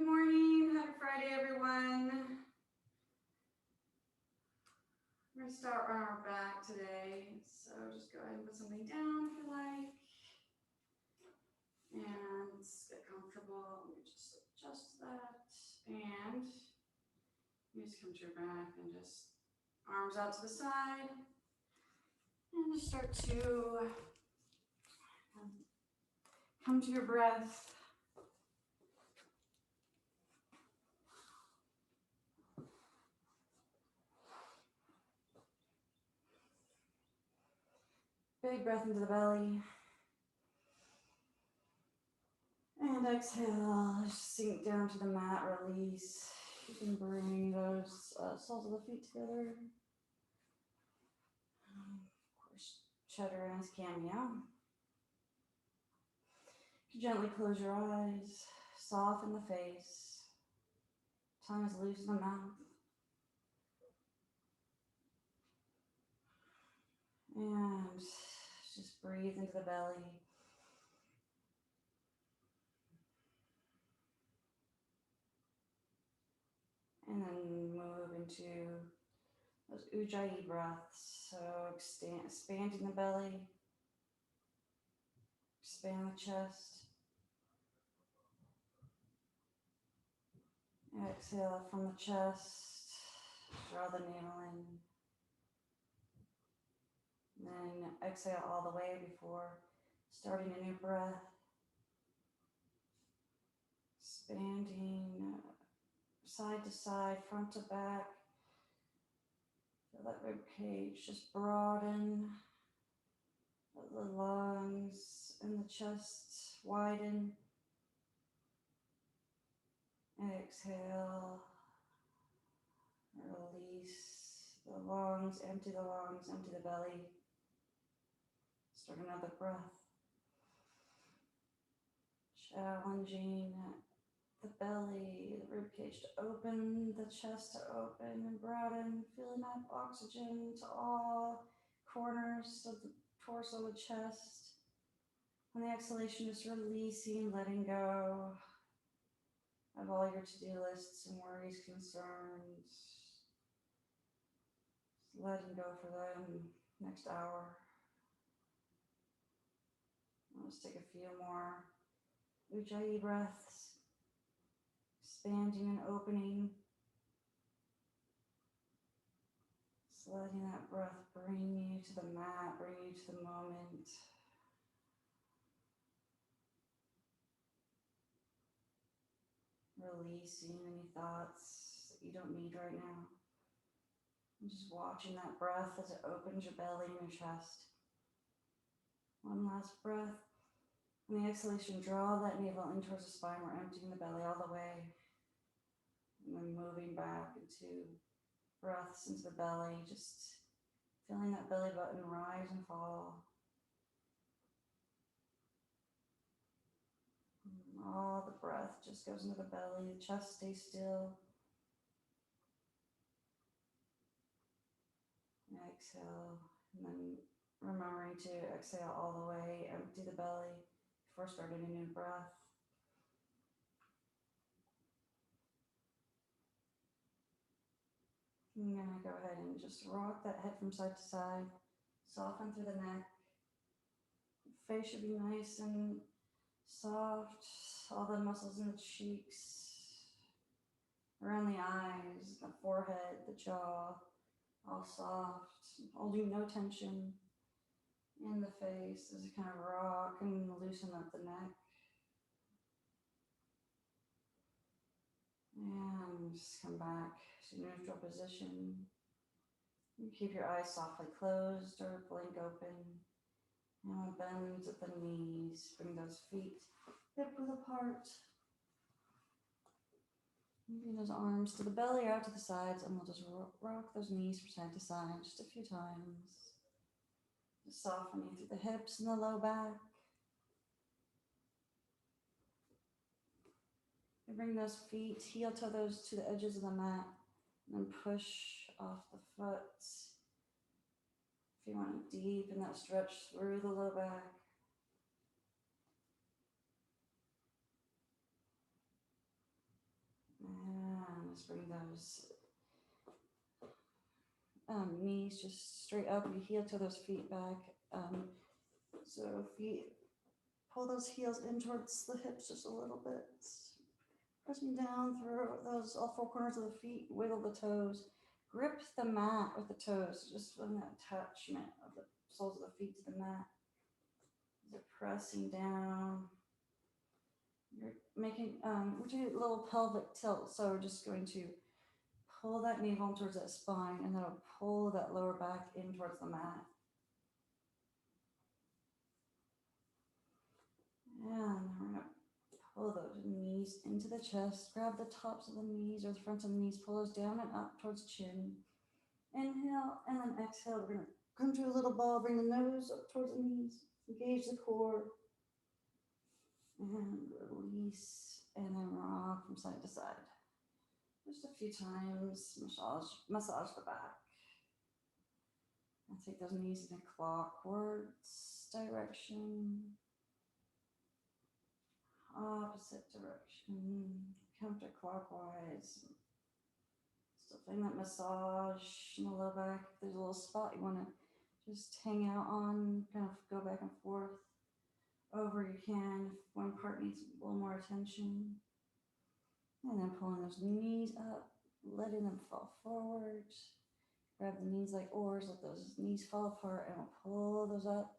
Good morning. Happy Friday, everyone. We're going to start on our back today. So just go ahead and put something down if you like. And let's get comfortable. Let me just adjust that. And you just come to your back and just arms out to the side. And just start to come to your breath. Big breath into the belly. And exhale, just sink down to the mat, release. You can bring those soles of the feet together. Of course, chaturanga cameo. Gently close your eyes, soften the face. Tongue is loose in the mouth. And just breathe into the belly. And then move into those Ujjayi breaths. So expanding the belly, expand the chest. Exhale from the chest, draw the navel in. Then exhale all the way before starting a new breath. Expanding side to side, front to back. Feel that rib cage just broaden. Let the lungs and the chest widen. Exhale. Release the lungs, empty the lungs, empty the belly. Start another breath. Challenging the belly, the rib cage to open, the chest to open and broaden, filling up oxygen to all corners of the torso and chest. On the exhalation, just releasing, letting go of all your to-do lists and worries, concerns. Just letting go for the next hour. Let's take a few more Ujjayi breaths, expanding and opening. Just letting that breath bring you to the mat, bring you to the moment. Releasing any thoughts that you don't need right now. And just watching that breath as it opens your belly and your chest. One last breath. On the exhalation, draw that navel in towards the spine. We're emptying the belly all the way. And then moving back into breaths into the belly. Just feeling that belly button rise and fall. And all the breath just goes into the belly. The chest stays still. And exhale. And then remembering to exhale all the way. Empty the belly before starting a new breath. I'm going to go ahead and just rock that head from side to side. Soften through the neck. The face should be nice and soft. All the muscles in the cheeks, around the eyes, the forehead, the jaw, all soft. Holding no tension in the face as you kind of rock and loosen up the neck. And just come back to neutral position. You keep your eyes softly closed or blink open. And bend at the knees. Bring those feet hip width apart. Moving those arms to the belly or out to the sides, and we'll just rock those knees from side to side just a few times. Just softening through the hips and the low back. And bring those feet, heel toe those to the edges of the mat, and then push off the foot. If you want to deepen that stretch through the low back. just bring those knees just straight up. You heel to those feet back. So feet, pull those heels in towards the hips just a little bit. Pressing down through those all four corners of the feet. Wiggle the toes. Grip the mat with the toes. Just feeling that attachment of the soles of the feet to the mat. They're pressing down. You're making, we're doing a little pelvic tilt. So we're just going to pull that navel towards that spine and then pull that lower back in towards the mat. And we're going to pull those knees into the chest. Grab the tops of the knees or the fronts of the knees. Pull those down and up towards chin. Inhale and then exhale. We're going to come to a little ball. Bring the nose up towards the knees. Engage the core. And release. And then rock from side to side. Just a few times. Massage the back. And take those knees in a clockwise direction. Opposite direction, counterclockwise. Still feeling that massage in the low back. If there's a little spot you want to just hang out on, kind of go back and forth over, you can. If one part needs a little more attention. And then pulling those knees up, letting them fall forward. Grab the knees like oars, let those knees fall apart, and we'll pull those up.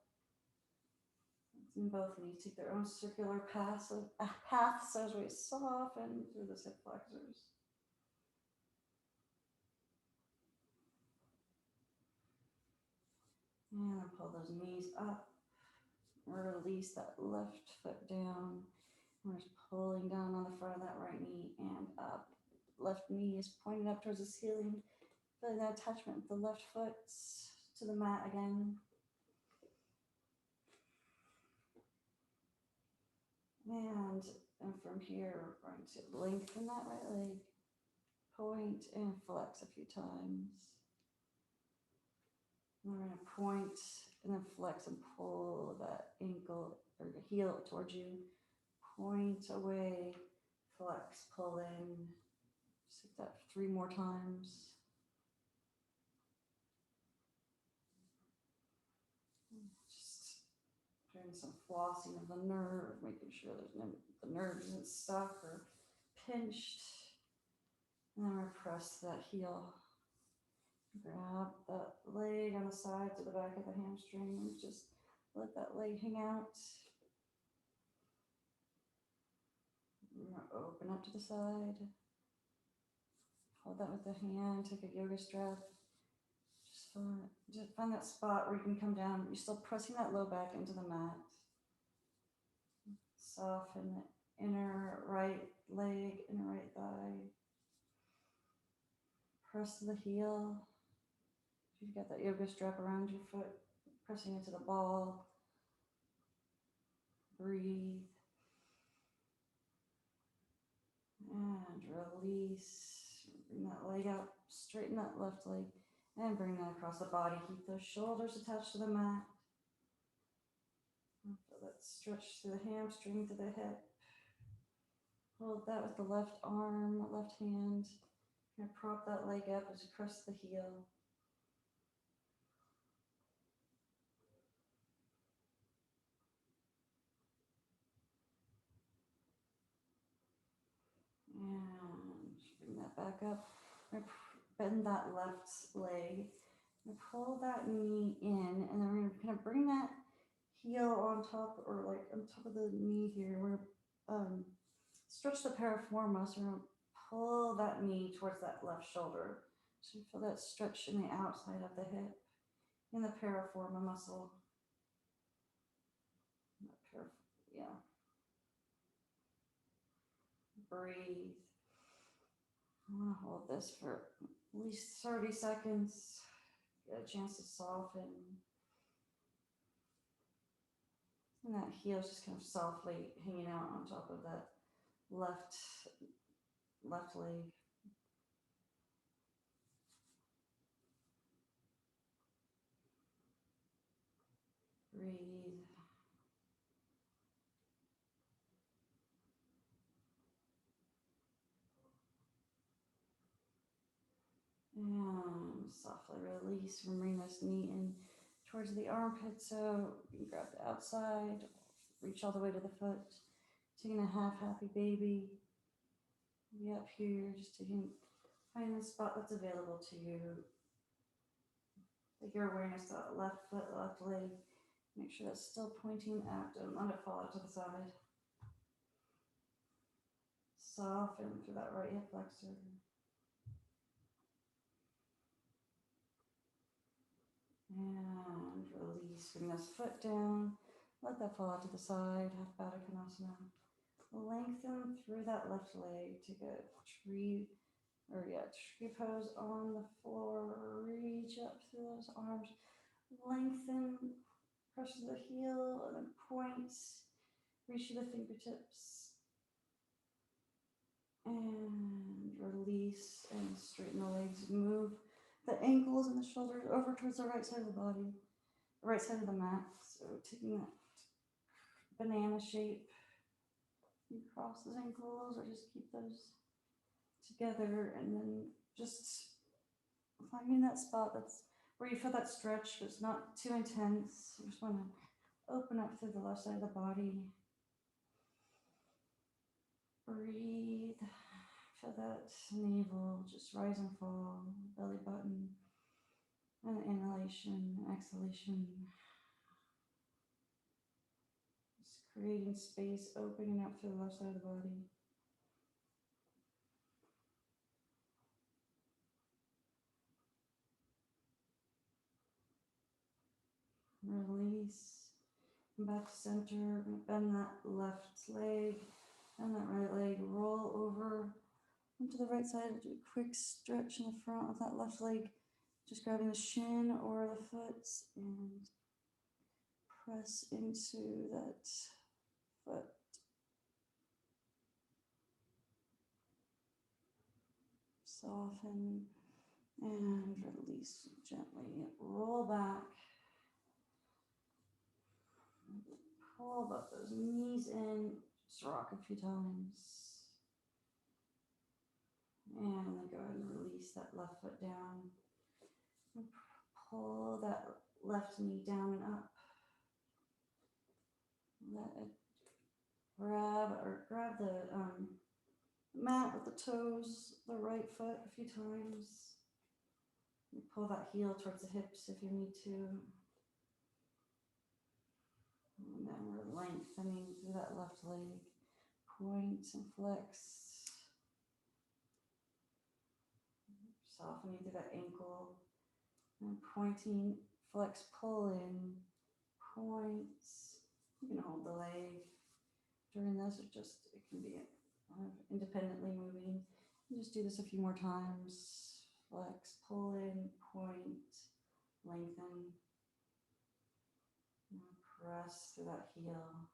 And both knees take their own circular paths as we soften through those hip flexors. And pull those knees up. Release that left foot down. We're just pulling down on the front of that right knee and up. Left knee is pointing up towards the ceiling. Feeling that attachment with the left foot to the mat again. And from here, we're going to lengthen that right leg, point and flex a few times. And we're going to point and then flex and pull that ankle or your heel towards you. Point away, flex, pull in. Just like that 3 more times. Just doing some flossing of the nerve, making sure the nerve isn't stuck or pinched. And then press that heel. Grab that leg on the side to the back of the hamstring. Just let that leg hang out. Open up to the side. Hold that with the hand. Take a yoga strap. Just find that spot where you can come down. You're still pressing that low back into the mat. Soften the inner right leg, inner right thigh. Press the heel. If you've got that yoga strap around your foot, pressing into the ball. Breathe. And release. Bring that leg up. Straighten that left leg. And bring that across the body. Keep those shoulders attached to the mat. Feel that stretch through the hamstring to the hip. Hold that with the left arm, left hand. And prop that leg up as you press the heel. And bring that back up. Bend that left leg. And pull that knee in. And then we're going to kind of bring that heel on top, or like on top of the knee here. We're going to stretch the piriformis. So we're going to pull that knee towards that left shoulder. So you feel that stretch in the outside of the hip, in the piriforma muscle. Yeah. Breathe. I want to hold this for at least 30 seconds. Get a chance to soften. And that heel is just kind of softly hanging out on top of that left leg. Breathe. release. Bring this knee in towards the armpit, so you can grab the outside, reach all the way to the foot. Taking a half happy baby. Be up here, just find the spot that's available to you. Take your awareness to that left foot, left leg. Make sure that's still pointing out. Don't let it fall out to the side. Soften through that right hip flexor. And release. Bring this foot down. Let that fall out to the side. Half Baddha Konasana. Lengthen through that left leg. Take a tree pose on the floor. Reach up through those arms. Lengthen. Press to the heel and then points. Reach to the fingertips. And release and straighten the legs. Move the ankles and the shoulders over towards the right side of the body. The right side of the mat. So taking that banana shape. You cross those ankles or just keep those together, and then just finding that spot that's where you feel that stretch, but it's not too intense. You just want to open up through the left side of the body. Breathe. Feel that navel just rise and fall, belly button, and inhalation, exhalation. Just creating space, opening up through the left side of the body. Release. Come back to center. Bend that left leg and that right leg. Roll over onto the right side. Do a quick stretch in the front of that left leg. Just grabbing the shin or the foot and press into that foot. Soften and release gently. Roll back. Pull both those knees in. Just rock a few times. And then go ahead and release that left foot down. And pull that left knee down and up. Let it grab the mat with the toes, the right foot a few times. And pull that heel towards the hips if you need to. And then we're lengthening through that left leg. Point and flex. Softening through that ankle. And pointing, flex, pull in. Points. You can hold the leg. During this, it can be independently moving. And just do this a few more times. Flex, pull in, point, lengthen. And press through that heel.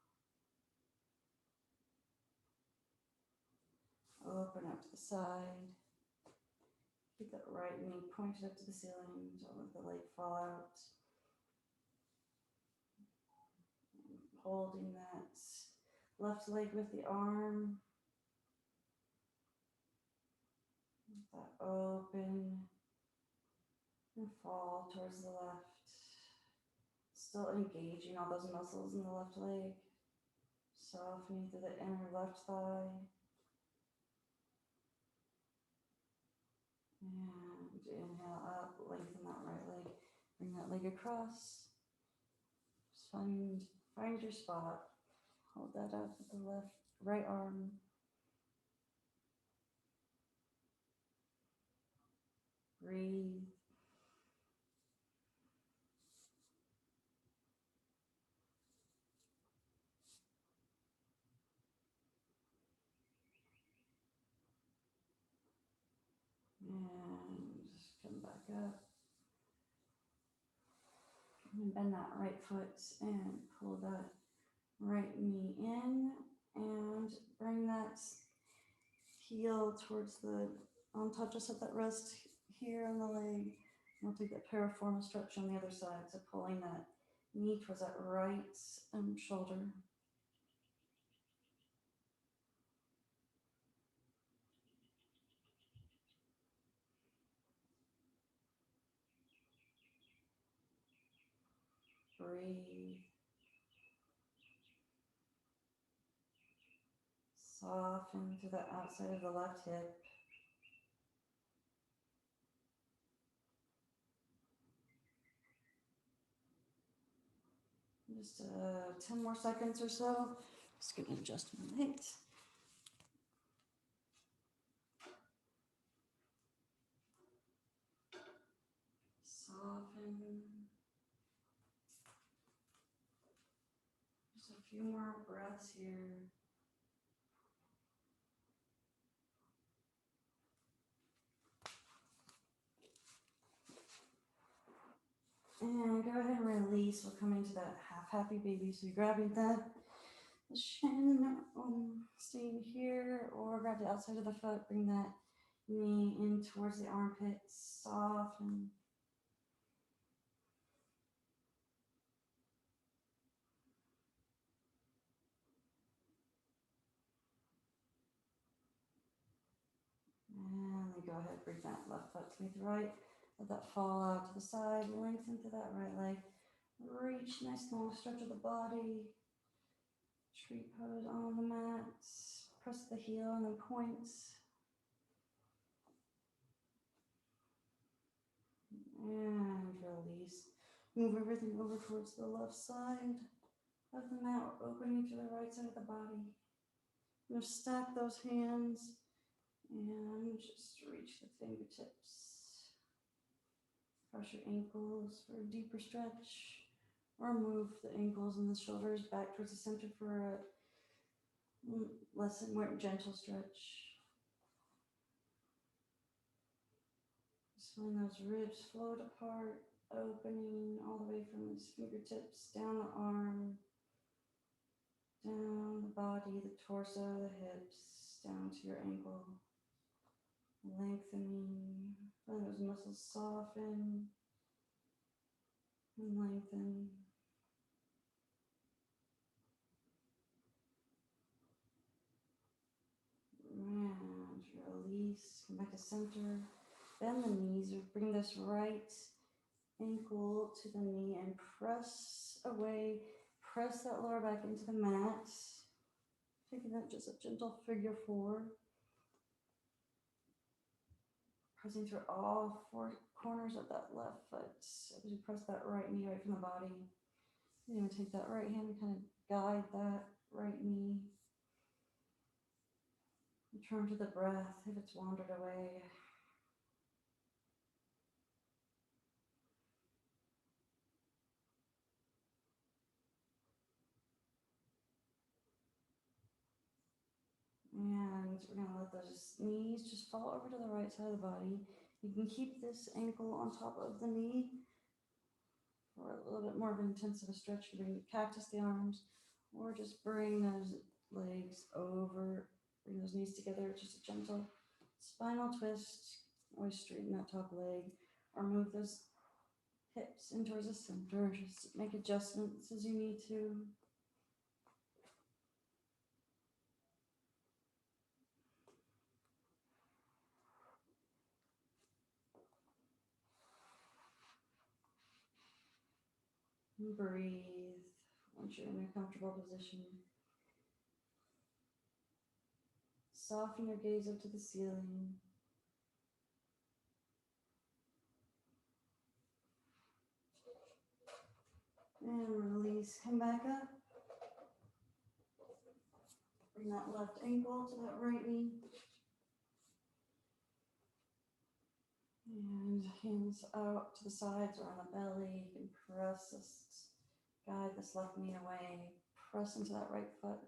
Open up to the side. Keep that right knee pointed up to the ceiling. Don't let the leg fall out. And holding that left leg with the arm. Let that open and fall towards the left. Still engaging all those muscles in the left leg. Softening through the inner left thigh. And inhale up, lengthen that right leg. Bring that leg across. Just find your spot. Hold that up with the right arm. Breathe. And just come back up. And bend that right foot and pull that right knee in and bring that heel towards on top, just at that rest here on the leg. We'll take that piriform stretch on the other side. So pulling that knee towards that right shoulder. breathe. Soften to the outside of the left hip. Just 10 more seconds or so. Just gonna adjust my legs. Soften. Just a few more breaths here. And go ahead and release. We're coming to that half happy baby. So you're grabbing the shin, staying here, or grab the outside of the foot. Bring that knee in towards the armpits. Soften. And then go ahead, bring that left foot to meet the right. Let that fall out to the side. Lengthen to that right leg. Reach, nice long stretch of the body. Tree pose on the mat. Press the heel and then points. And release. Move everything over towards the left side of the mat. We're opening to the right side of the body. You're going to stack those hands and just reach the fingertips. Cross your ankles for a deeper stretch. Or move the ankles and the shoulders back towards the center for a less and more gentle stretch. Just feeling those ribs float apart, opening all the way from the fingertips, down the arm, down the body, the torso, the hips, down to your ankle. Lengthening, feeling those muscles soften and lengthen. And release, come back to center. Bend the knees, bring this right ankle to the knee and press away. Press that lower back into the mat. Taking that just a gentle figure four. Pressing through all four corners of that left foot. As you press that right knee away from the body. You're going to take that right hand and kind of guide that right knee. Return to the breath if it's wandered away. And we're going to let those knees just fall over to the right side of the body. You can keep this ankle on top of the knee for a little bit more of an intensive stretch. You bring cactus the arms, or just bring those legs over, bring those knees together, just a gentle spinal twist. Always straighten that top leg, or move those hips in towards the center. Just make adjustments as you need to. And breathe once you're in a comfortable position. Soften your gaze up to the ceiling. And release, come back up. Bring that left ankle to that right knee. And hands out to the sides or on the belly. You can press this, guide this left knee away. Press into that right foot.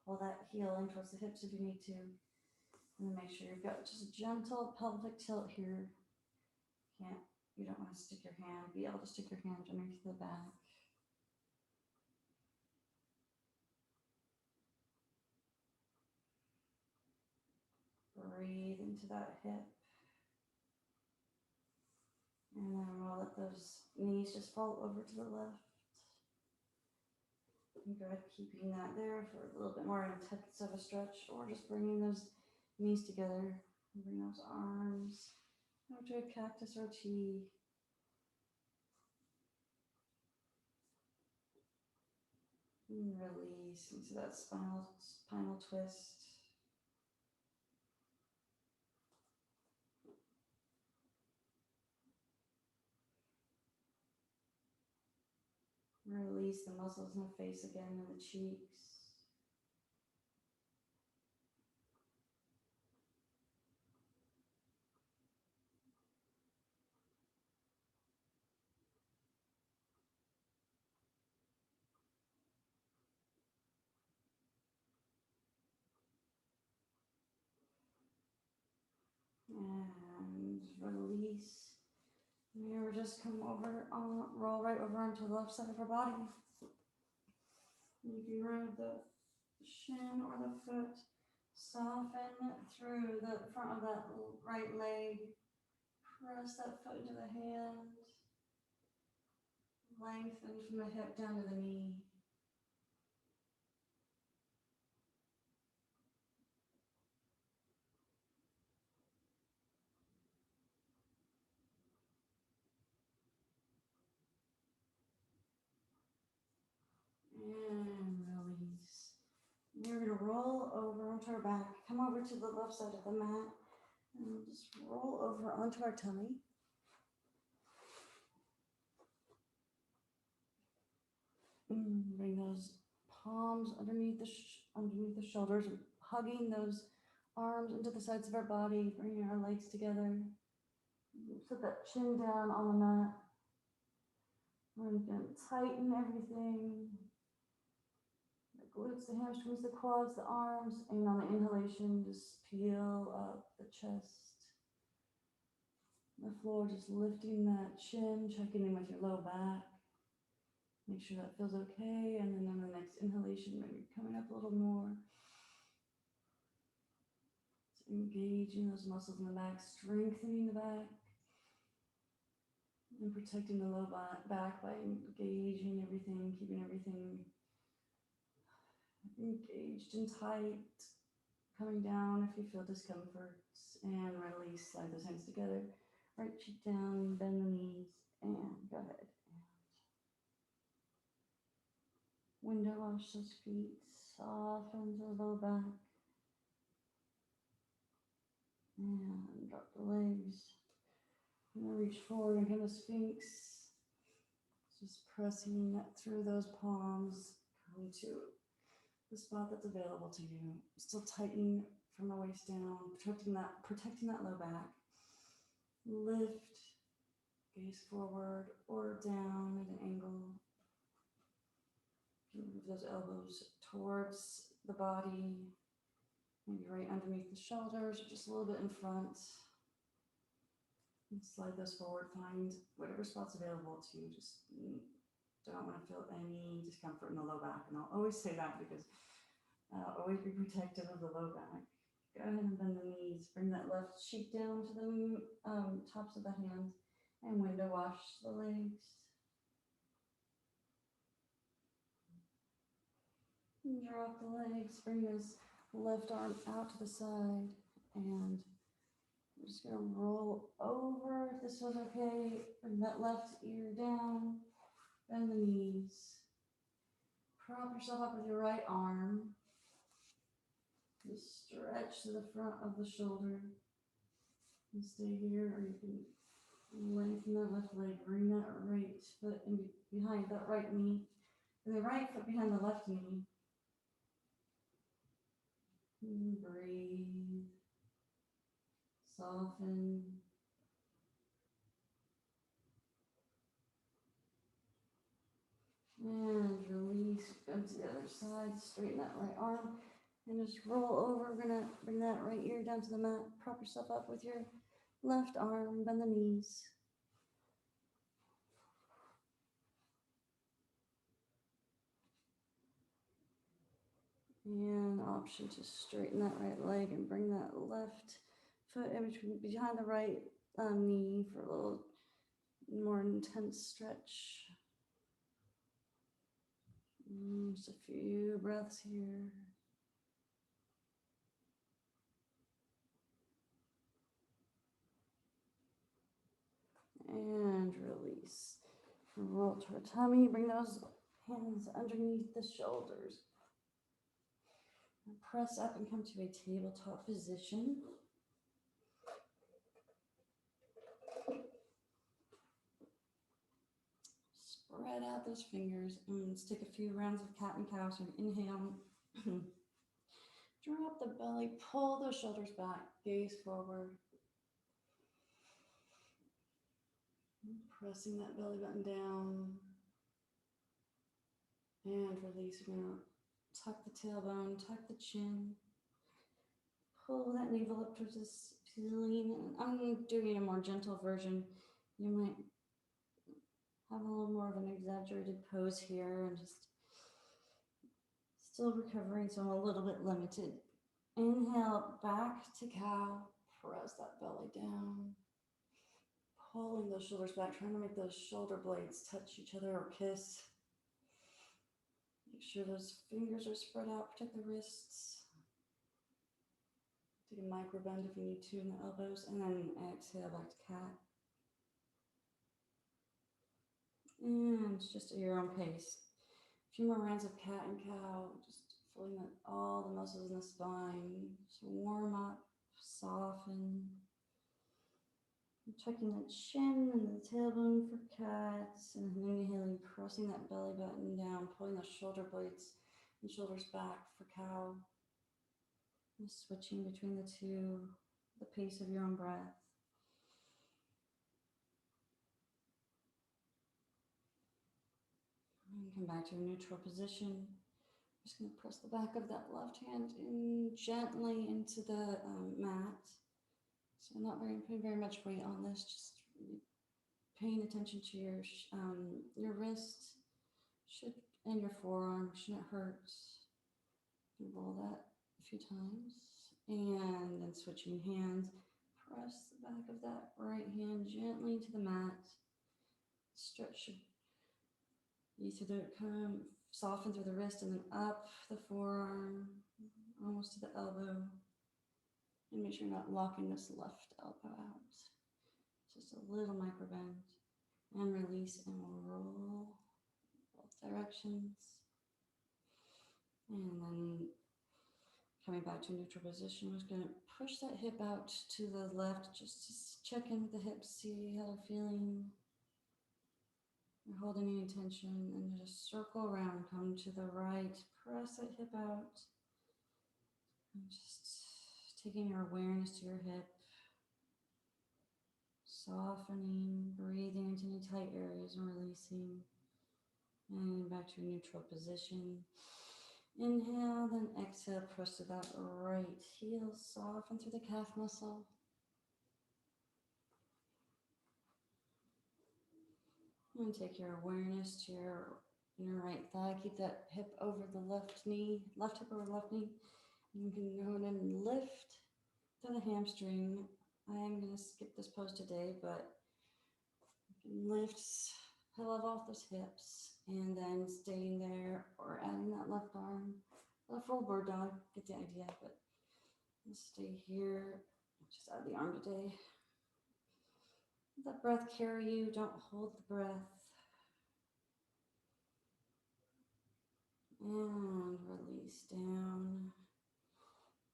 Pull that heel in towards the hips if you need to. And then make sure you've got just a gentle pelvic tilt here. You don't want to stick your hand, be able to stick your hand underneath the back. Breathe into that hip. And then we'll let those knees just fall over to the left. And go ahead, keeping that there for a little bit more intense of a stretch, or just bringing those knees together. Bring those arms over to a cactus or a T. And release into that spinal twist. Release the muscles in the face again and the cheeks. And release. Now just come over, roll right over onto the left side of our body. You can ride the shin or the foot. Soften through the front of that right leg. Press that foot into the hand. Lengthen from the hip down to the knee. And release. You're going to roll over onto our back. Come over to the left side of the mat. And just roll over onto our tummy. Bring those palms underneath the shoulders, hugging those arms into the sides of our body, bringing our legs together. Put that chin down on the mat. We're going to tighten everything. The glutes, the hamstrings, the quads, the arms, and on the inhalation, just peel up the chest. The floor, just lifting that chin, checking in with your low back. Make sure that feels okay, and then on the next inhalation, maybe coming up a little more. So engaging those muscles in the back, strengthening the back, and protecting the low back by engaging everything, keeping everything engaged and tight. Coming down if you feel discomfort, and release. Slide those hands together. Right cheek down, bend the knees, and go ahead. Window wash those feet, soften the low back. And drop the legs. And reach forward and kind of Sphinx. Just pressing through those palms. Come to the spot that's available to you. Still tightening from the waist down, protecting that low back. Lift, gaze forward or down at an angle. Move those elbows towards the body, maybe right underneath the shoulders, or just a little bit in front. And slide those forward, find whatever spot's available to you. Just don't want to feel any discomfort in the low back. And I'll always say that because always be protective of the low back. Go ahead and bend the knees. Bring that left cheek down to the tops of the hands and window wash the legs. And drop the legs. Bring this left arm out to the side. And I'm just going to roll over if this was okay. Bring that left ear down. Bend the knees. Prop yourself up with your right arm. Just stretch to the front of the shoulder and stay here, or you can lengthen that left leg, bring that right foot in behind that right knee, and the right foot behind the left knee. And breathe, soften. And release, go to the other side, straighten that right arm. And just roll over. We're gonna bring that right ear down to the mat. Prop yourself up with your left arm, bend the knees. And option to straighten that right leg and bring that left foot in between, behind the right knee for a little more intense stretch. Just a few breaths here. And release. Roll to our tummy. Bring those Hands underneath the shoulders. And press up and come to a tabletop position. Spread out those fingers and let's take a few rounds of cat and cow. So inhale, drop the belly, pull those shoulders back, gaze forward. Pressing that belly button down and releasing out. Tuck the tailbone, tuck the chin. Pull that navel up towards the ceiling. I'm doing a more gentle version. You might have a little more of an exaggerated pose here and just still recovering, so I'm a little bit limited. Inhale, back to cow. Press that belly down. Pulling those shoulders back, trying to make those shoulder blades touch each other or kiss. Make sure those fingers are spread out, protect the wrists. Take a micro bend if you need to in the elbows, and then exhale back to cat. And just at your own pace. A few more rounds of cat and cow, just feeling that all the muscles in the spine. Just warm up, soften. Checking the chin and the tailbone for cats, and inhaling, pressing that belly button down, pulling those shoulder blades and shoulders back for cow. And switching between the two, the pace of your own breath. And come back to a neutral position. Just going to press the back of that left hand in gently into the mat. So not putting very much weight on this, just paying attention to your wrist and your forearm shouldn't hurt. You roll that a few times, and then switching hands. Press the back of that right hand gently to the mat. Stretch you through the soften through the wrist and then up the forearm, almost to the elbow. And make sure you're not locking this left elbow out. Just a little micro bend. And release, and we'll roll both directions. And then coming back to neutral position, we're just going to push that hip out to the left, just to check in with the hips, see how they're feeling. Not holding any tension, and just circle around, come to the right, press that hip out. And just taking your awareness to your hip. Softening, breathing into any tight areas and releasing. And back to a neutral position. Inhale, then exhale, press to that right heel, soften through the calf muscle. And take your awareness to your right thigh. Keep that hip over the left knee, left hip over left knee. You can go ahead and lift to the hamstring. I am going to skip this pose today, but you can lift, level off those hips, and then staying there or adding that left arm. A full bird dog, get the idea, but let's stay here. Just add the arm today. Let that breath carry you, don't hold the breath. And release down.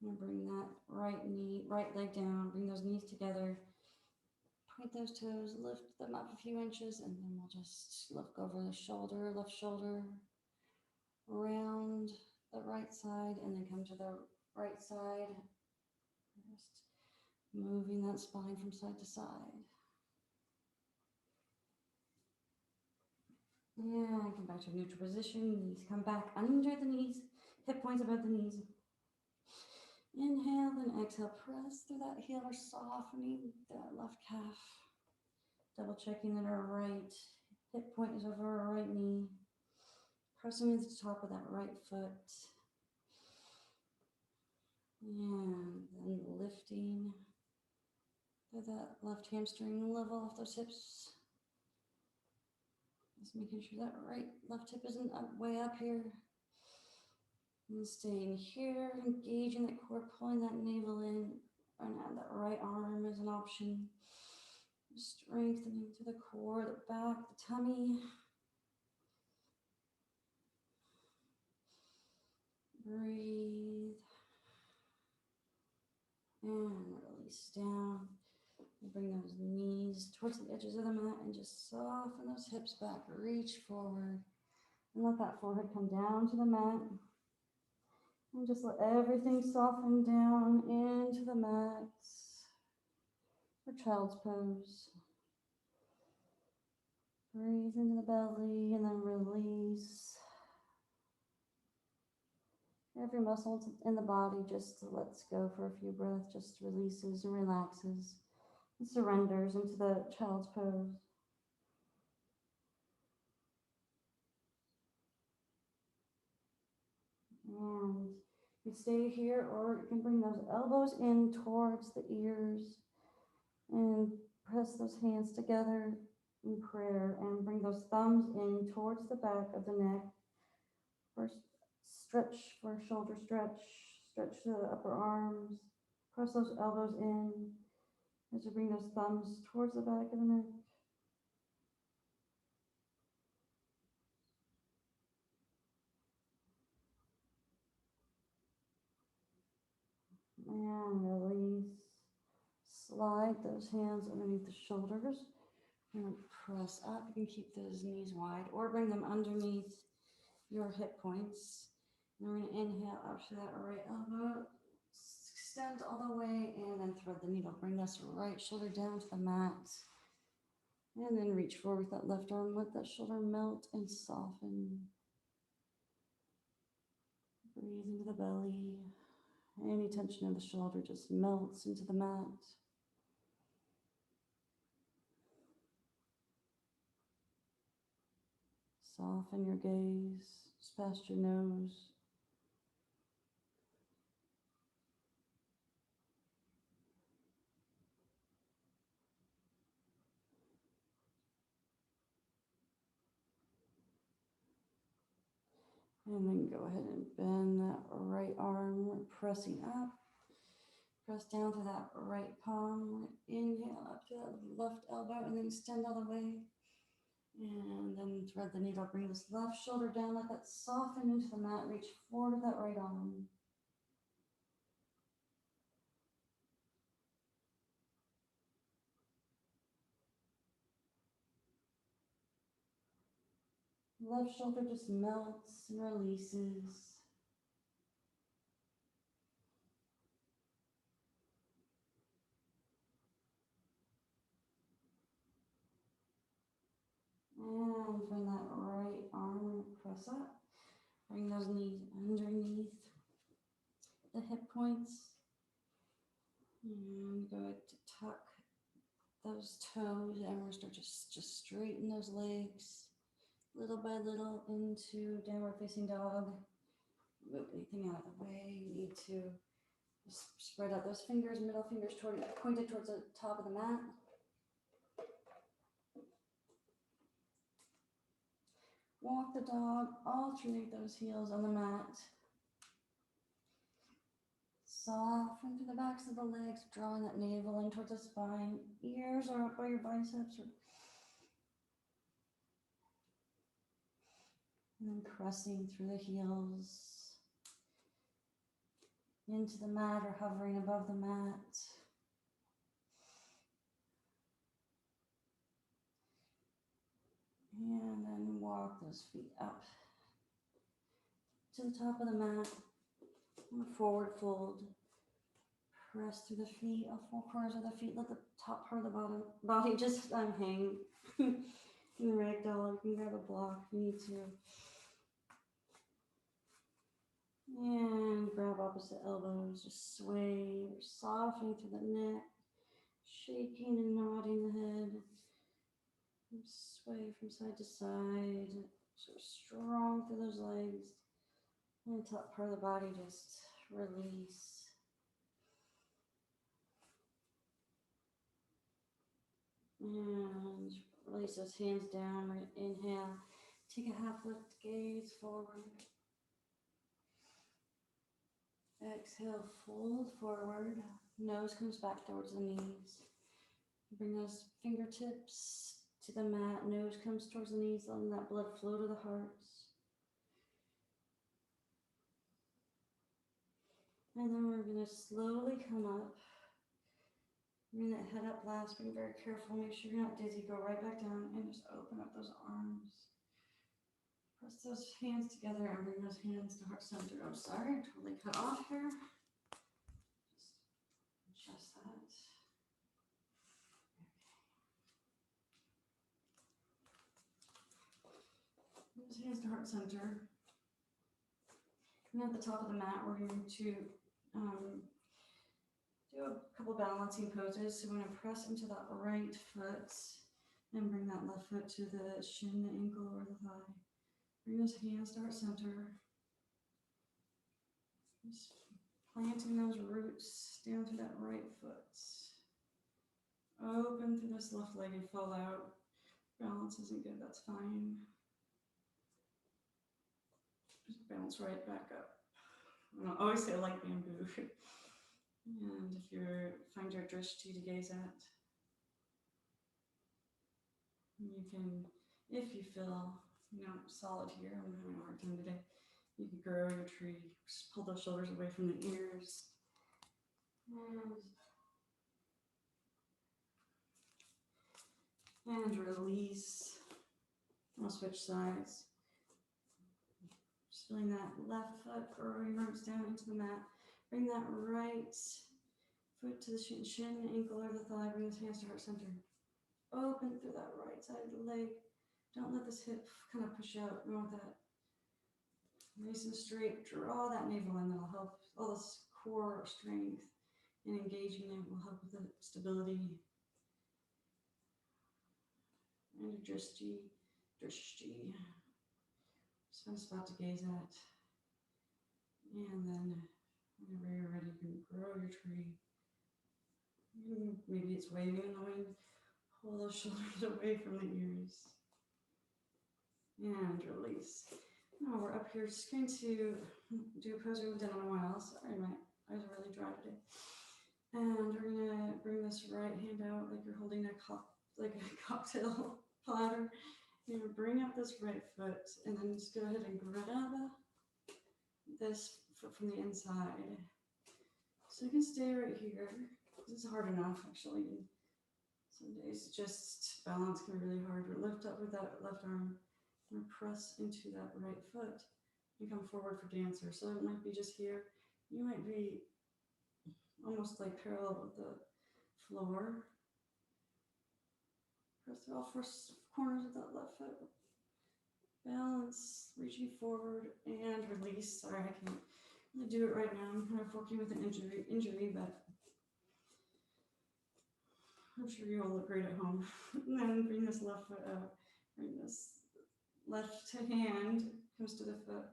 I'm gonna bring that right leg down, bring those knees together. Point those toes, lift them up a few inches, and then we'll just look over the shoulder, left shoulder, around the right side, and then come to the right side. Just moving that spine from side to side. And come back to a neutral position. Knees come back under the knees, hip points above the knees. Inhale, then exhale, press through that heel or softening that left calf. Double checking that our right hip point is over our right knee. Pressing into the top of that right foot. And then lifting that left hamstring, level off those hips. Just making sure that left hip isn't way up here. And staying here, engaging that core, pulling that navel in, and add that right arm as an option. Strengthening to the core, the back, the tummy. Breathe. And release down. Bring those knees towards the edges of the mat and just soften those hips back. Reach forward and let that forehead come down to the mat. And just let everything soften down into the mat for child's pose. Breathe into the belly and then release. Every muscle in the body just lets go for a few breaths, just releases and relaxes and surrenders into the child's pose. And you stay here, or you can bring those elbows in towards the ears and press those hands together in prayer and bring those thumbs in towards the back of the neck. First, stretch for shoulder stretch, stretch the upper arms, press those elbows in as you bring those thumbs towards the back of the neck. And release. Slide those hands underneath the shoulders. And press up. You can keep those knees wide or bring them underneath your hip points. And we're going to inhale out to that right elbow. Extend all the way and then thread the needle. Bring this right shoulder down to the mat. And then reach forward with that left arm. Let that shoulder melt and soften. Breathe into the belly. Any tension in the shoulder just melts into the mat. Soften your gaze, just past your nose. And then go ahead and bend that right arm, pressing up. Press down to that right palm. Inhale up to that left elbow and then extend all the way. And then thread the needle. Bring this left shoulder down. Let that soften into the mat. Reach forward with that right arm. Left shoulder just melts and releases. And bring that right arm, press up. Bring those knees underneath the hip points. And go to tuck those toes, and we're going to just straighten those legs little by little into downward facing dog. Move anything out of the way. You need to spread out those fingers, middle fingers pointed towards the top of the mat. Walk the dog, alternate those heels on the mat. Soften through the backs of the legs, drawing that navel in towards the spine. Ears are up by your biceps. And then pressing through the heels into the mat or hovering above the mat. And then walk those feet up to the top of the mat. Forward fold. Press through the feet, all four corners of the feet. Let the top part of the body just hang. In ragdoll, you can grab a block if you need to. And grab opposite elbows. Just sway, softening through the neck, shaking and nodding the head. And sway from side to side. So strong through those legs. And the top part of the body just release. And release those hands down. Inhale. Take a half lift, gaze forward. Exhale, fold forward. Nose comes back towards the knees. Bring those fingertips to the mat. Nose comes towards the knees, letting that blood flow to the hearts. And then we're going to slowly come up. Bring that head up last. Be very careful. Make sure you're not dizzy. Go right back down and just open up those arms. Press those hands together and bring those hands to heart center. I'm sorry, totally cut off here. Just adjust that. Those hands to heart center. And at the top of the mat, we're going to do a couple balancing poses. So we're going to press into that right foot and bring that left foot to the shin, the ankle, or the thigh. Bring those hands to heart center. Just planting those roots down to that right foot. Open through this left leg and fall out. Balance isn't good, that's fine. Just bounce right back up. I always say I like bamboo. And if you find your drishti to gaze at, you can, if you feel, solid here, I'm having a hard time today, you can grow your tree, just pull those shoulders away from the ears. And release. I'll switch sides. Just feeling that left foot growing roots down into the mat. Bring that right foot to the shin, ankle, or the thigh. Bring those hands to heart center. Open through that right side of the leg. Don't let this hip kind of push out. You want that nice and straight. Draw that navel in. That'll help all this core strength, and engaging it will help with the stability. And your drishti. Just find a spot to gaze at. And then whenever you're ready, you can grow your tree. Maybe it's waving in the wind. Pull those shoulders away from the ears. And release. Now we're up here just going to do a pose we haven't done in a while. Sorry, my eyes are really dry today. And we're going to bring this right hand out like you're holding a cocktail platter. You're going to bring up this right foot and then just go ahead and grab this foot from the inside. So you can stay right here. This is hard enough, actually. Some days just balance can be really hard. But lift up with that left arm and press into that right foot and come forward for dancer. So it might be just here. You might be almost like parallel with the floor. Press through all four corners of that left foot. Balance, reaching forward and release. Sorry, I can't really do it right now. I'm kind of working with an injury, but I'm sure you all look great at home. And then bring this left foot out. Bring this left hand comes to the foot.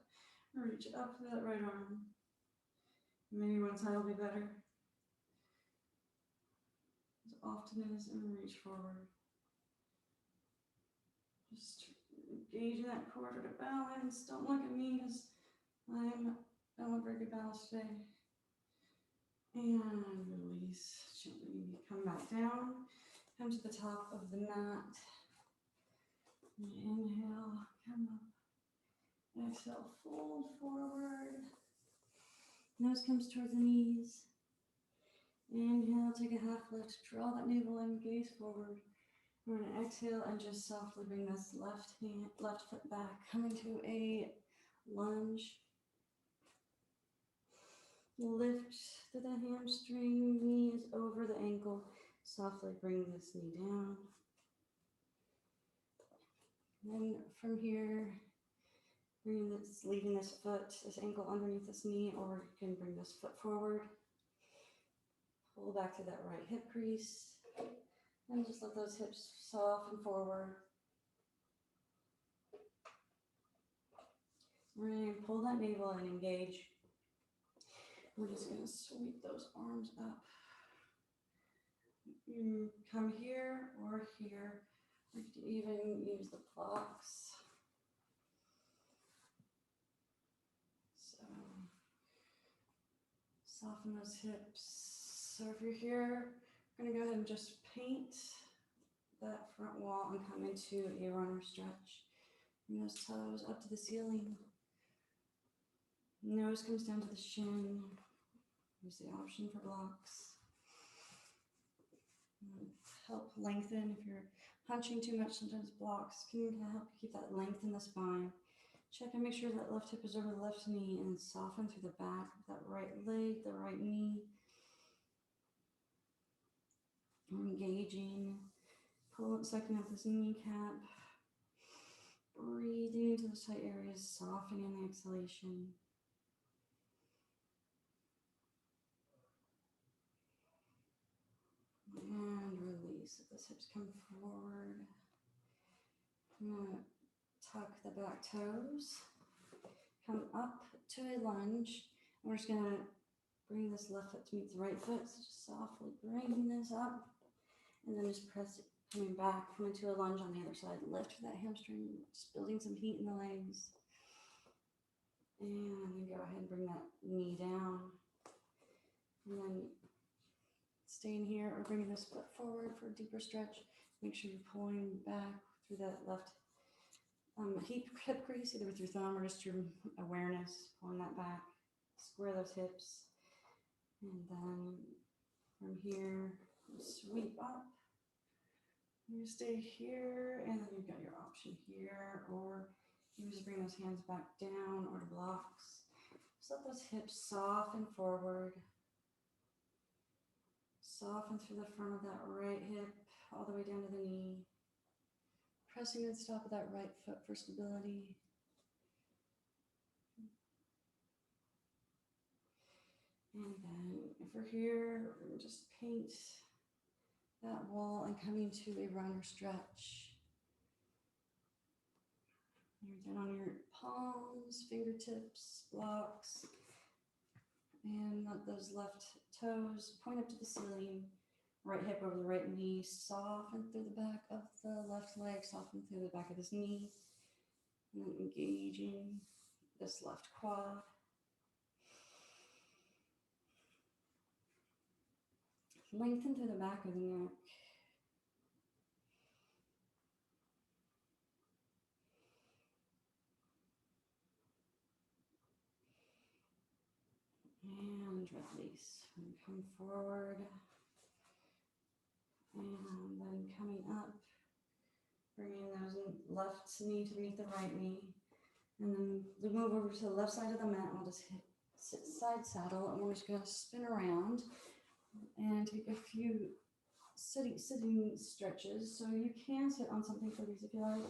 Reach it up to that right arm. Maybe one side will be better. As often as, and reach forward. Just engage in that quarter to balance. Don't look at me because I don't have very good balance today. And release. Gently come back down. Come to the top of the mat. And inhale, come up. Exhale, fold forward. Nose comes towards the knees. Inhale, take a half lift. Draw that navel in, gaze forward. We're going to exhale and just softly bring this left foot back, coming to a lunge. Lift to the hamstring, knees over the ankle. Softly bring this knee down. Then from here, leaving this foot, this ankle underneath this knee, or you can bring this foot forward. Pull back to that right hip crease. And just let those hips soften forward. We're going to pull that navel and engage. We're just going to sweep those arms up. You come here or here. We could even use the blocks. So soften those hips. So if you're here, I'm going to go ahead and just paint that front wall and come into a runner stretch. Bring those toes up to the ceiling. Nose comes down to the shin. Use the option for blocks. Help lengthen if you're hunching too much. Sometimes blocks can help you keep that length in the spine. Check and make sure that left hip is over the left knee and soften through the back of that right leg, the right knee. Engaging. Pull it, sucking up this kneecap. Breathing into those tight areas, softening in the exhalation. And release. Let the hips come forward. I'm going to tuck the back toes. Come up to a lunge. We're just going to bring this left foot to meet the right foot. So just softly bringing this up. And then just press it, coming back, coming to a lunge on the other side. Lift that hamstring, just building some heat in the legs. And then go ahead and bring that knee down. And then staying here or bringing this foot forward for a deeper stretch. Make sure you're pulling back through that left hip crease, either with your thumb or just your awareness, pulling that back. Square those hips. And then from here, sweep up. You stay here, and then you've got your option here, or you just bring those hands back down or to blocks. Just let those hips soften forward. Soften through the front of that right hip, all the way down to the knee. Pressing into the top of that right foot for stability. And then if we're here, we'll just paint that wall and coming to a runner stretch. You're down on your palms, fingertips, blocks, and let those left toes point up to the ceiling. Right hip over the right knee, soften through the back of the left leg, soften through the back of this knee, and then engaging this left quad. Lengthen through the back of the neck. And release. And come forward. And then coming up, bringing those left knee to meet the right knee. And then we move over to the left side of the mat. We'll just sit side saddle, and we're just going to spin around and take a few sitting stretches. So you can sit on something for these if you like.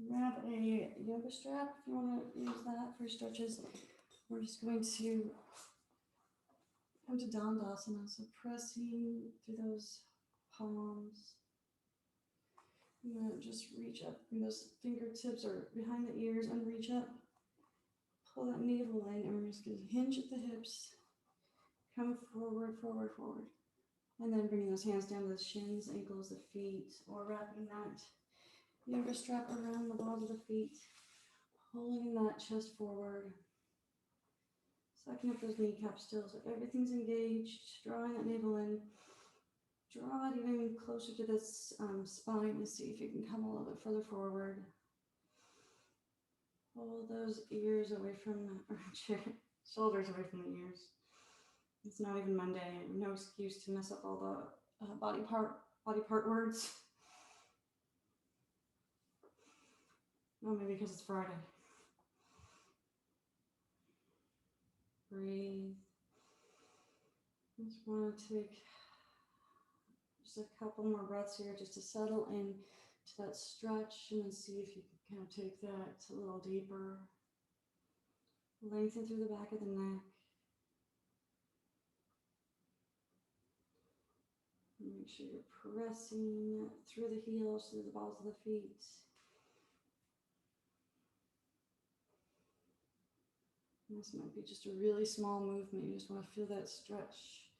Grab a yoga strap if you want to use that for stretches. We're just going to come to Dandasana, so pressing through those palms. And then just reach up, and those fingertips are behind the ears, and reach up. Pull that navel in, and we're just going to hinge at the hips. Come forward, forward, forward. And then bringing those hands down to the shins, ankles, the feet, or wrapping that yoga strap around the balls of the feet. Pulling that chest forward. Sucking up those kneecaps still, so everything's engaged. Drawing that navel in. Draw it even closer to this spine to see if you can come a little bit further forward. Pull those ears away from, or shoulders away from the ears. It's not even Monday. No excuse to mess up all the body part words. Well, maybe because it's Friday. Breathe. Just want to take just a couple more breaths here just to settle in to that stretch, and then see if you can kind of take that a little deeper. Lengthen through the back of the neck. Make sure you're pressing through the heels, through the balls of the feet. This might be just a really small movement. You just want to feel that stretch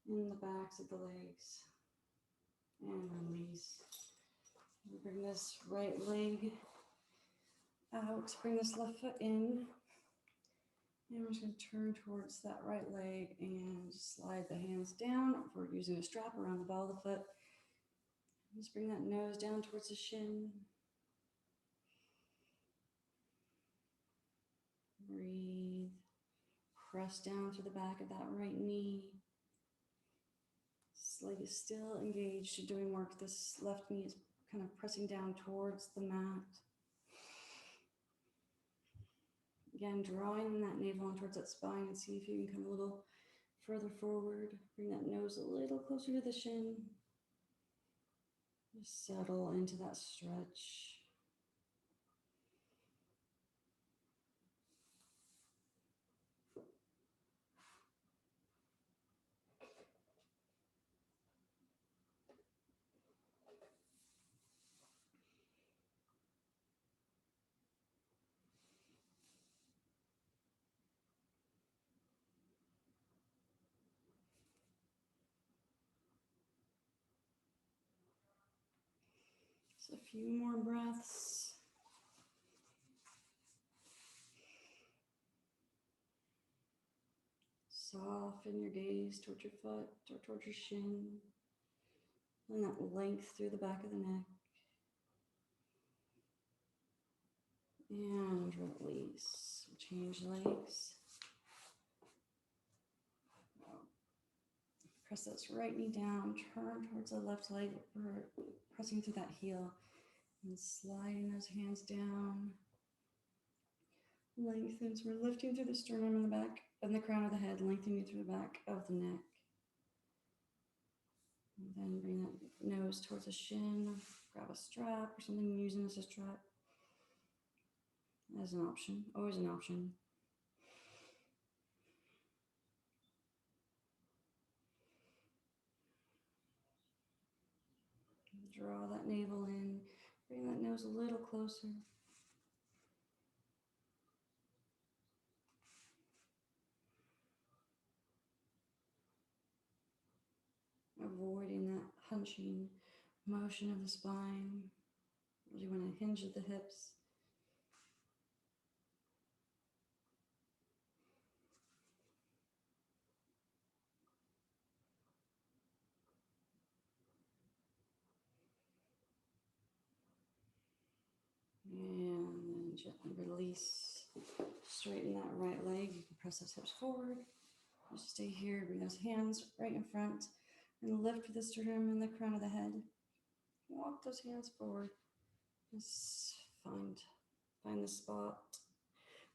in the backs of the legs. And release. Bring this right leg out. Bring this left foot in. And we're just going to turn towards that right leg and slide the hands down. If we're using a strap around the ball of the foot, just bring that nose down towards the shin. Breathe. Press down to the back of that right knee. This leg is still engaged, doing work. This left knee is kind of pressing down towards the mat. Again, drawing that navel in towards that spine, and see if you can come a little further forward. Bring that nose a little closer to the shin. Just settle into that stretch. Just a few more breaths. Soften your gaze towards your foot or towards your shin. And that length through the back of the neck. And release. Change legs. Press this right knee down. Turn towards the left leg. Pressing through that heel. And sliding those hands down. Lengthen. So we're lifting through the sternum and the back and the crown of the head. Lengthening through the back of the neck. And then bring that nose towards the shin. Grab a strap or something using as a strap. As an option. Always an option. Draw that navel in. Bring that nose a little closer. Avoiding that hunching motion of the spine. You want to hinge at the hips. And then gently release. Straighten that right leg. You can press those hips forward. Just stay here. Bring those hands right in front. And lift the sternum and the crown of the head. Walk those hands forward. Just find the spot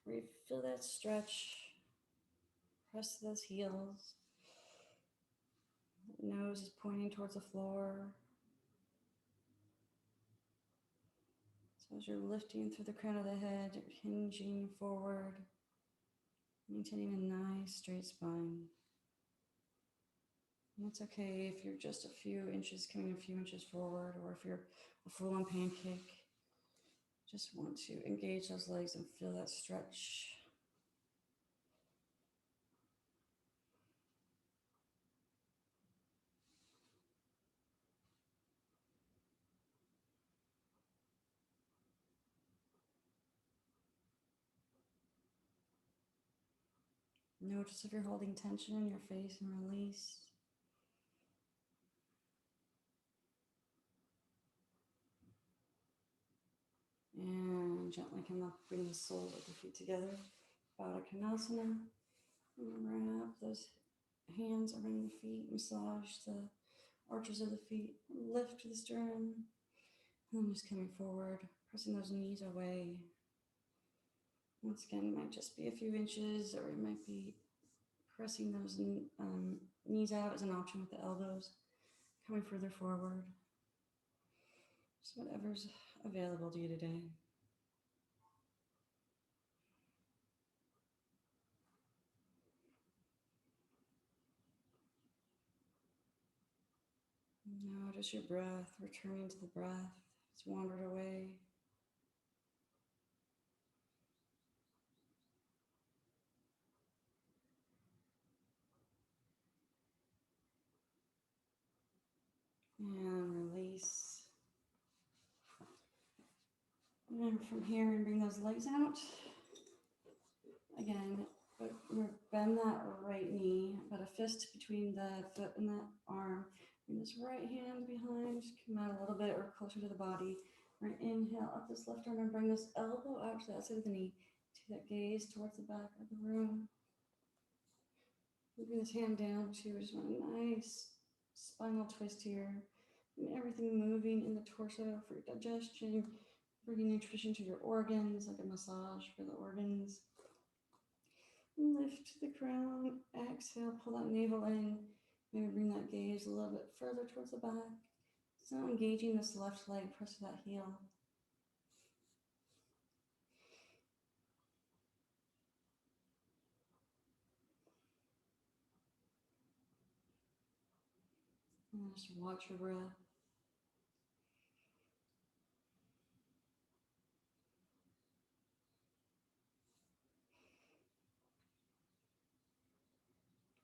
where you feel that stretch. Press those heels. Nose is pointing towards the floor. So as you're lifting through the crown of the head, you're hinging forward, maintaining a nice straight spine. And it's okay if you're just a few inches, coming a few inches forward, or if you're a full-on pancake. Just want to engage those legs and feel that stretch. Notice if you're holding tension in your face and release. And gently come up, bring the soles of the feet together. Baddha Konasana. And wrap those hands around the feet, massage the arches of the feet, lift the sternum, and then just coming forward, pressing those knees away. Once again, it might just be a few inches, or it might be pressing those knees out as an option with the elbows, coming further forward. Just whatever's available to you today. Notice your breath, returning to the breath. It's wandered away. And release. And from here, and bring those legs out. Again, bend that right knee, put a fist between the foot and the arm. Bring this right hand behind, just come out a little bit or closer to the body. We're gonna inhale up this left arm and bring this elbow out to the outside of the knee. Take that gaze towards the back of the room. Moving this hand down too. Just want a nice spinal twist here. And everything moving in the torso for your digestion, bringing nutrition to your organs, like a massage for the organs. Lift the crown. Exhale, pull that navel in. Maybe bring that gaze a little bit further towards the back. So now engaging this left leg, press to that heel. And just watch your breath.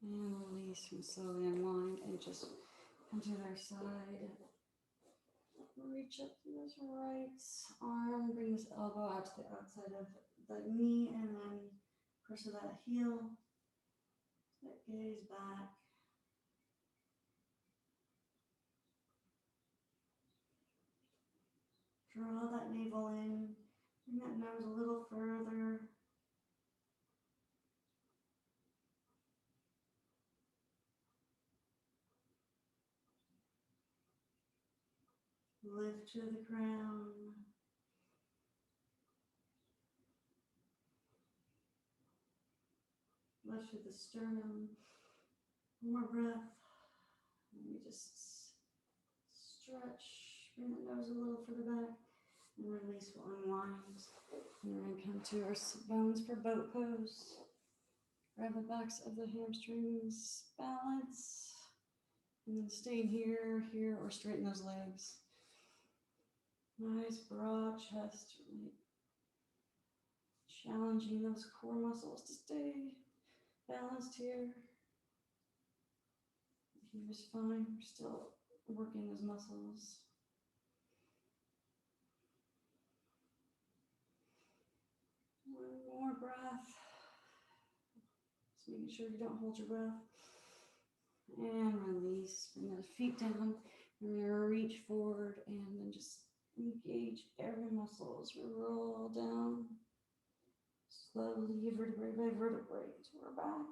And release and slowly unwind and just come to their side. Reach up to this right arm, bring this elbow out to the outside of the knee, and then press to that heel. That gaze back. Draw that navel in. Bring that nose a little further. Lift to the crown. Lift to the sternum. One more breath. Let me just stretch. Bring the nose a little further back. And release will unwind. And we're going to come to our bones for boat pose. Grab the backs of the hamstrings, balance. And then stay here, here, or straighten those legs. Nice broad chest, really challenging those core muscles to stay balanced here. Here is fine, we're still working those muscles. One more breath. Just making sure you don't hold your breath. And release, bring those feet down. We're going to reach forward and then just engage every muscle as we roll down. Slowly, vertebrae by vertebrae, to our back.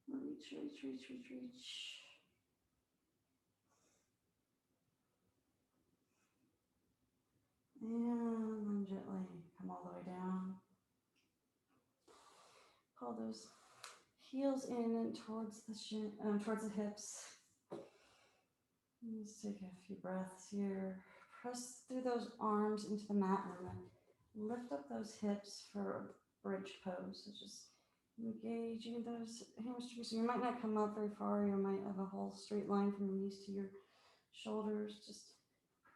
Reach, reach, reach, reach, reach. And then gently come all the way down. Pull those heels in and towards the shin, towards the hips. Let's take a few breaths here. Press through those arms into the mat and then lift up those hips for a bridge pose. So just engaging those hamstrings. So you might not come up very far. You might have a whole straight line from your knees to your shoulders. Just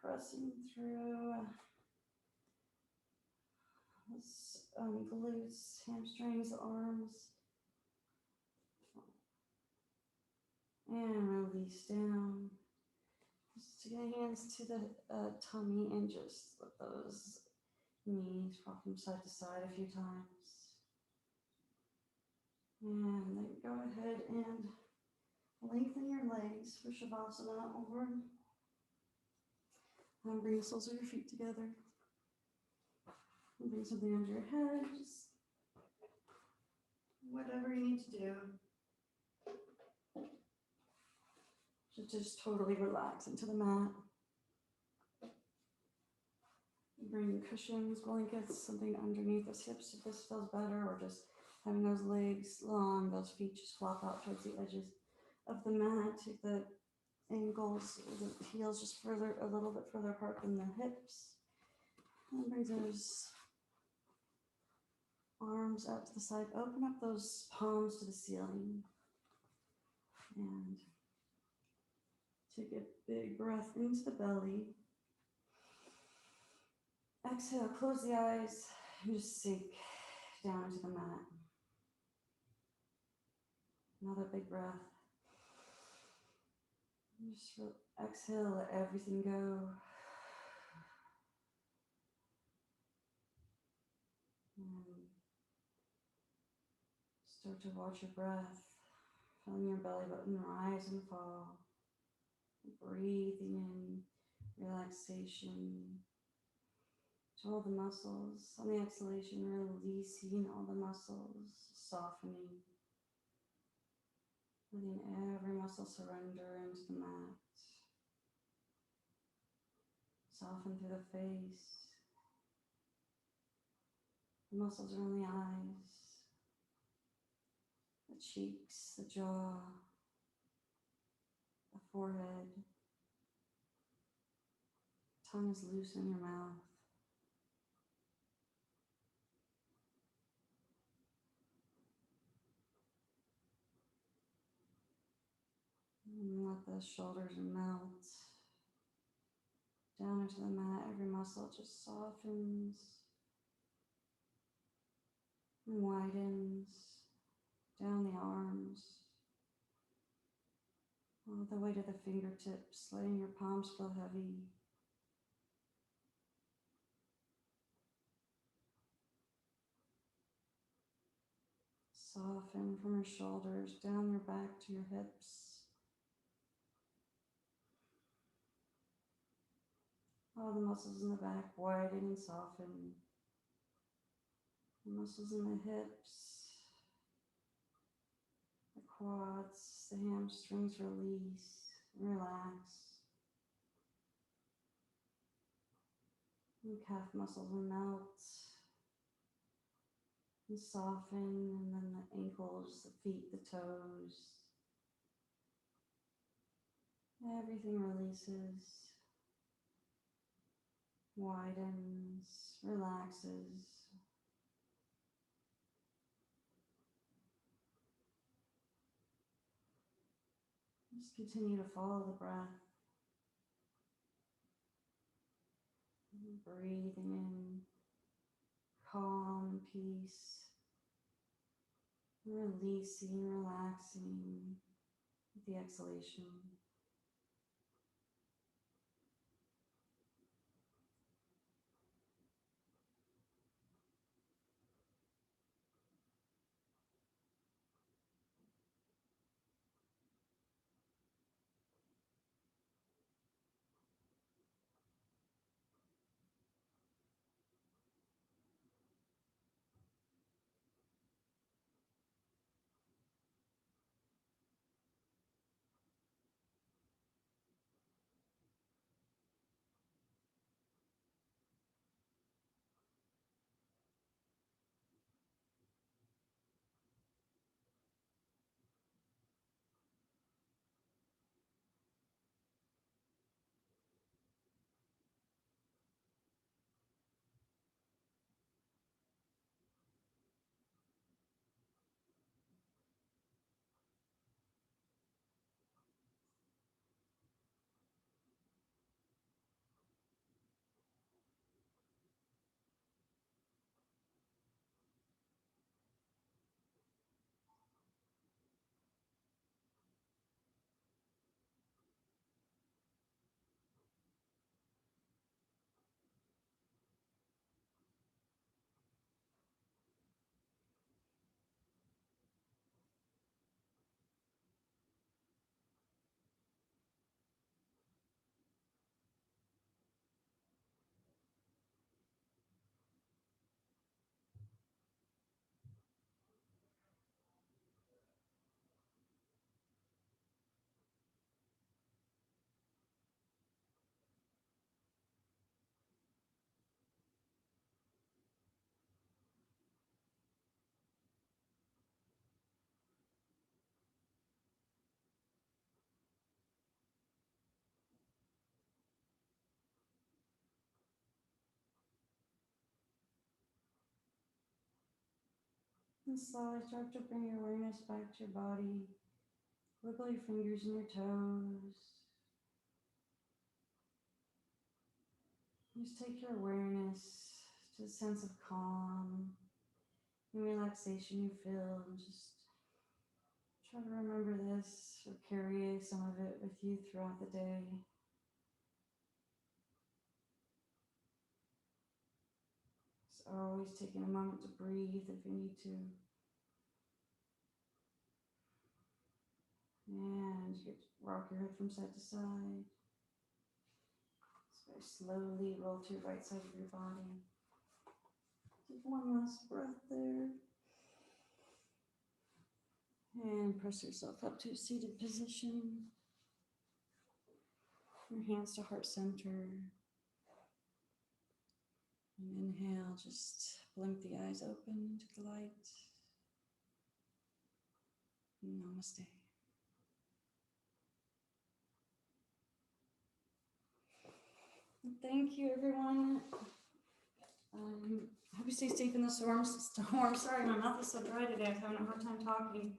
pressing through glutes, hamstrings, arms. And release down. Just take the hands to the tummy and just let those knees rock from side to side a few times. And then go ahead and lengthen your legs for Shavasana over. And bring the soles of your feet together. And bring something under your head. Just whatever you need to do. Just totally relax into the mat. Bring cushions, blankets, something underneath those hips if this feels better, or just having those legs long, those feet just flop out towards the edges of the mat. Take the ankles, the heels just further, a little bit further apart than the hips. And bring those arms out to the side. Open up those palms to the ceiling. And take a big breath into the belly. Exhale, close the eyes, and just sink down into the mat. Another big breath. Just exhale, let everything go. And start to watch your breath, feeling your belly button rise and fall. Breathing in relaxation to all the muscles. On the exhalation, releasing all the muscles, softening, letting every muscle surrender into the mat. Soften through the face, the muscles around the eyes, the cheeks, the jaw, the forehead. Tongue is loose in your mouth. And let the shoulders melt down into the mat. Every muscle just softens and widens down the arms, all the way to the fingertips, letting your palms feel heavy. Soften from your shoulders, down your back to your hips. All the muscles in the back widen and soften. The muscles in the hips, the quads, the hamstrings release, relax. And calf muscles will melt and soften, and then the ankles, the feet, the toes. Everything releases, widens, relaxes. Just continue to follow the breath. Breathing in calm and peace. Releasing, relaxing with the exhalation. And slowly start to bring your awareness back to your body. Wiggle your fingers and your toes. Just take your awareness to a sense of calm and relaxation you feel, and just try to remember this or carry some of it with you throughout the day. Just always taking a moment to breathe if you need to. And you rock your head from side to side. Just very slowly roll to your right side of your body. Take one last breath there. And press yourself up to a seated position. Your hands to heart center. And inhale, just blink the eyes open to the light. Namaste. Thank you, everyone. I hope you stay safe in the storm. Sorry, my mouth is so dry today. I was having a hard time talking.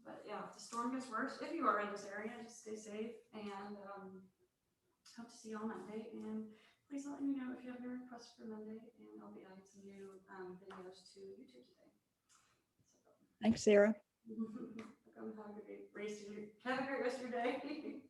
But yeah, if the storm gets worse, if you are in this area, just stay safe. And hope to see you on Monday. And please let me know if you have any requests for Monday. And I'll be adding some new videos to YouTube today. Thanks, Sarah. Have a great rest of your day.